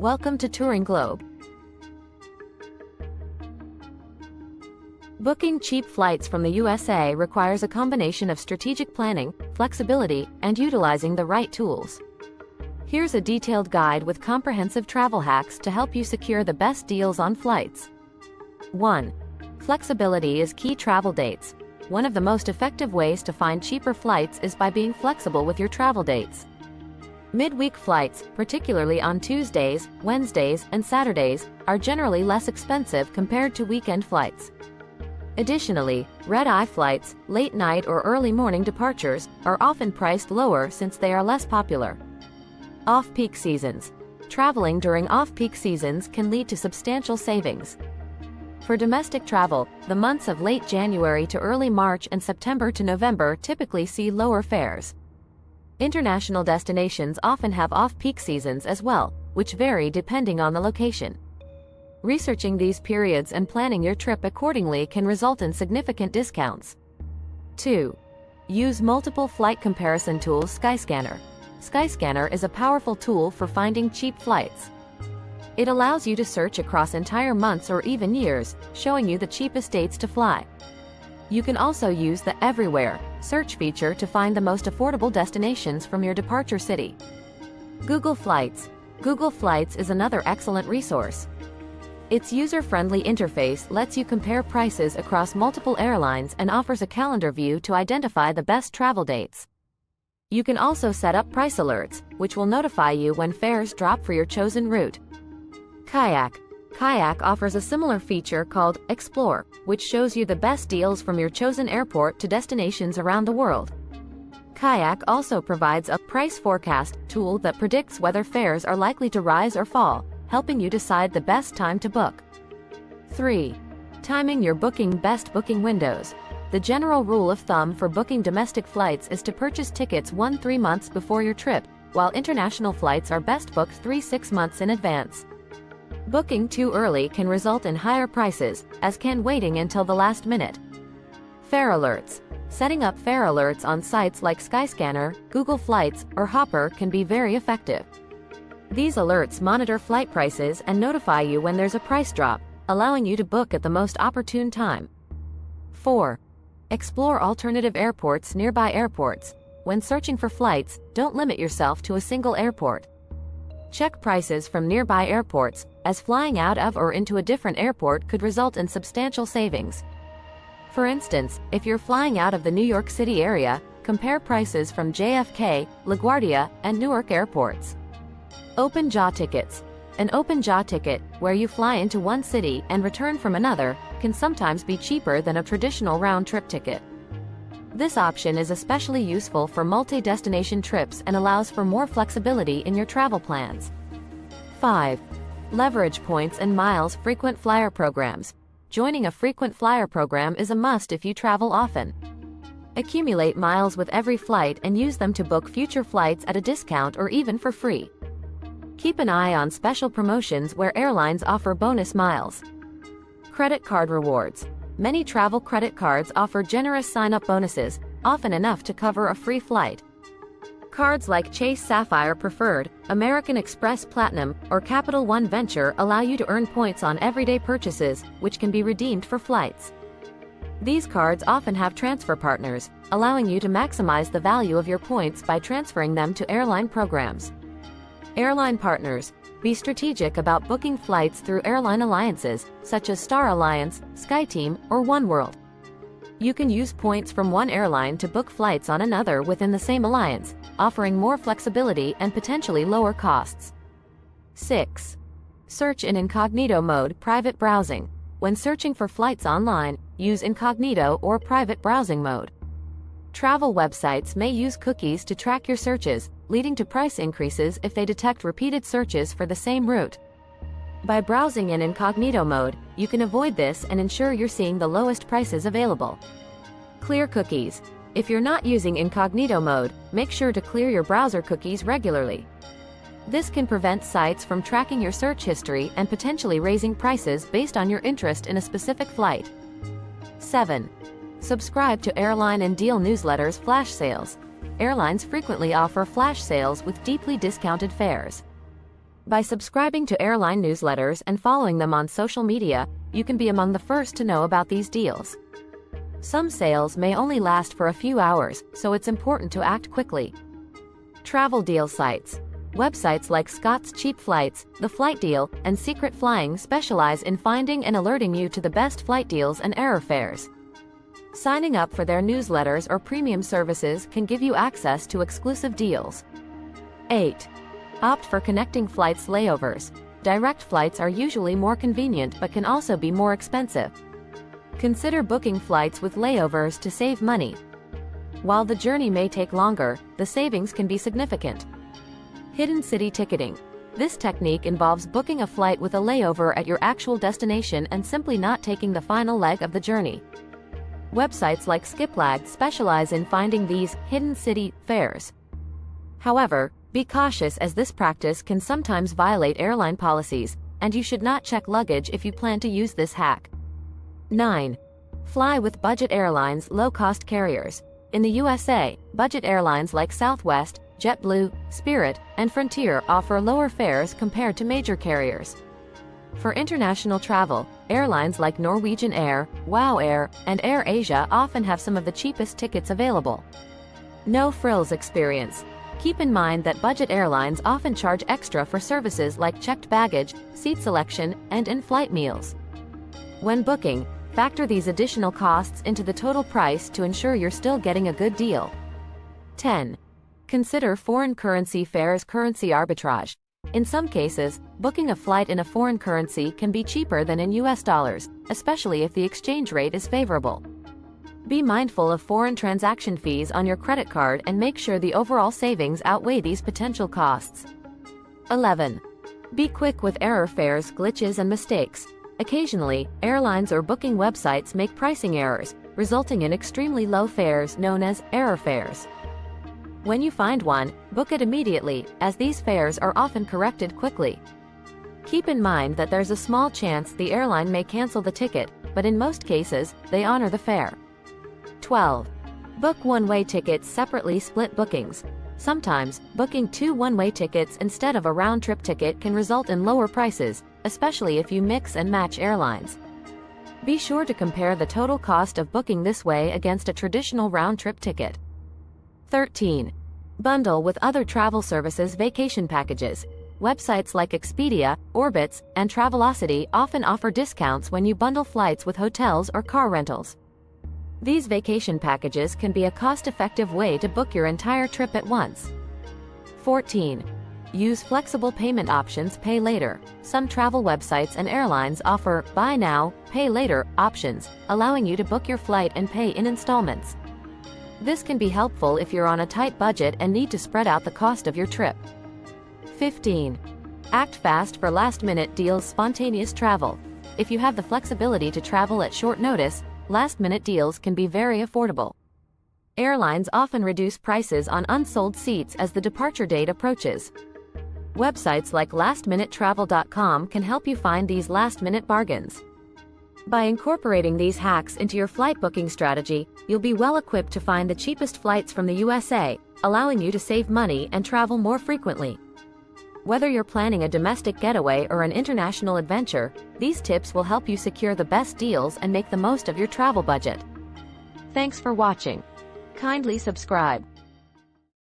Welcome to Touring Globe. Booking cheap flights from the USA requires a combination of strategic planning, flexibility, and utilizing the right tools. Here's a detailed guide with comprehensive travel hacks to help you secure the best deals on flights. 1. Flexibility is key travel dates. One of the most effective ways to find cheaper flights is by being flexible with your travel dates. Midweek flights, particularly on Tuesdays, Wednesdays, and Saturdays, are generally less expensive compared to weekend flights. Additionally, red-eye flights, late-night or early morning departures, are often priced lower since they are less popular. Off-peak seasons. Traveling during off-peak seasons can lead to substantial savings. For domestic travel, the months of late January to early March and September to November typically see lower fares. International destinations often have off-peak seasons as well, which vary depending on the location. Researching these periods and planning your trip accordingly can result in significant discounts. 2. Use multiple flight comparison tools. Skyscanner. Skyscanner is a powerful tool for finding cheap flights. It allows you to search across entire months or even years, showing you the cheapest dates to fly. You can also use the Everywhere search feature to find the most affordable destinations from your departure city. Google Flights. Google Flights is another excellent resource. Its user-friendly interface lets you compare prices across multiple airlines and offers a calendar view to identify the best travel dates. You can also set up price alerts, which will notify you when fares drop for your chosen route. Kayak. Kayak offers a similar feature called Explore, which shows you the best deals from your chosen airport to destinations around the world. Kayak also provides a price forecast tool that predicts whether fares are likely to rise or fall, helping you decide the best time to book. 3. Timing your booking. Best booking windows. The general rule of thumb for booking domestic flights is to purchase tickets 1-3 months before your trip, while international flights are best booked 3-6 months in advance. Booking too early can result in higher prices, as can waiting until the last minute. Fare alerts. Setting up fare alerts on sites like Skyscanner, Google Flights, or Hopper can be very effective. These alerts monitor flight prices and notify you when there's a price drop, allowing you to book at the most opportune time. 4. Explore alternative airports. Nearby airports. When searching for flights, don't limit yourself to a single airport. Check prices from nearby airports, as flying out of or into a different airport could result in substantial savings. For instance, if you're flying out of the New York City area, compare prices from JFK, LaGuardia, and Newark airports. Open jaw tickets. An open jaw ticket, where you fly into one city and return from another, can sometimes be cheaper than a traditional round-trip ticket. This option is especially useful for multi-destination trips and allows for more flexibility in your travel plans. 5. Leverage points and miles. Frequent flyer programs. Joining a frequent flyer program is a must if you travel often. Accumulate miles with every flight and use them to book future flights at a discount or even for free. Keep an eye on special promotions where airlines offer bonus miles. Credit card rewards. Many travel credit cards offer generous sign-up bonuses, often enough to cover a free flight. Cards like Chase Sapphire Preferred, American Express Platinum, or Capital One Venture allow you to earn points on everyday purchases, which can be redeemed for flights. These cards often have transfer partners, allowing you to maximize the value of your points by transferring them to airline programs. Airline partners. Be strategic about booking flights through airline alliances, such as Star Alliance, SkyTeam, or oneworld. You can use points from one airline to book flights on another within the same alliance, offering more flexibility and potentially lower costs. 6. Search in incognito mode. Private browsing. When searching for flights online, use incognito or private browsing mode. Travel websites may use cookies to track your searches, leading to price increases if they detect repeated searches for the same route. By browsing in incognito mode, you can avoid this and ensure you're seeing the lowest prices available. Clear cookies. If you're not using incognito mode, make sure to clear your browser cookies regularly. This can prevent sites from tracking your search history and potentially raising prices based on your interest in a specific flight. 7. Subscribe to airline and deal newsletters. Flash sales. Airlines frequently offer flash sales with deeply discounted fares. By subscribing to airline newsletters and following them on social media, you can be among the first to know about these deals. Some sales may only last for a few hours, so it's important to act quickly. Travel deal sites. Websites like Scott's Cheap Flights, The Flight Deal, and Secret Flying specialize in finding and alerting you to the best flight deals and airfares. Signing up for their newsletters or premium services can give you access to exclusive deals. 8. Opt for connecting flights layovers. Direct flights are usually more convenient but can also be more expensive. Consider booking flights with layovers to save money. While the journey may take longer, the savings can be significant. Hidden city ticketing. This technique involves booking a flight with a layover at your actual destination and simply not taking the final leg of the journey. Websites like Skiplag specialize in finding these hidden city fares. However, be cautious as this practice can sometimes violate airline policies, and you should not check luggage if you plan to use this hack. 9. Fly with budget airlines, low-cost carriers. In the USA, budget airlines like Southwest, JetBlue, Spirit, and Frontier offer lower fares compared to major carriers. For international travel, airlines like Norwegian Air, WOW Air, and Air Asia often have some of the cheapest tickets available. No frills experience. Keep in mind that budget airlines often charge extra for services like checked baggage, seat selection, and in-flight meals. When booking, factor these additional costs into the total price to ensure you're still getting a good deal. 10. Consider foreign currency fares currency arbitrage. In some cases, booking a flight in a foreign currency can be cheaper than in US dollars, especially if the exchange rate is favorable. Be mindful of foreign transaction fees on your credit card and make sure the overall savings outweigh these potential costs. 11. Be quick with Airfare's glitches and mistakes. Occasionally, airlines or booking websites make pricing errors, resulting in extremely low fares known as Airfares. When you find one, book it immediately, as these fares are often corrected quickly. Keep in mind that there's a small chance the airline may cancel the ticket, but in most cases, they honor the fare. 12. Book one-way tickets separately. Split bookings. Sometimes, booking two one-way tickets instead of a round-trip ticket can result in lower prices, especially if you mix and match airlines. Be sure to compare the total cost of booking this way against a traditional round-trip ticket. 13. Bundle with other travel services vacation packages. Websites like Expedia, Orbitz, and Travelocity often offer discounts when you bundle flights with hotels or car rentals. These vacation packages can be a cost-effective way to book your entire trip at once. 14. Use flexible payment options. Pay later. Some travel websites and airlines offer buy now, pay later options, allowing you to book your flight and pay in installments. This can be helpful if you're on a tight budget and need to spread out the cost of your trip. 15. Act fast for last-minute deals. Spontaneous travel. If you have the flexibility to travel at short notice, last-minute deals can be very affordable. Airlines often reduce prices on unsold seats as the departure date approaches. Websites like lastminutetravel.com can help you find these last-minute bargains. By incorporating these hacks into your flight booking strategy, you'll be well equipped to find the cheapest flights from the USA, allowing you to save money and travel more frequently. Whether you're planning a domestic getaway or an international adventure, these tips will help you secure the best deals and make the most of your travel budget. Thanks for watching. Kindly subscribe.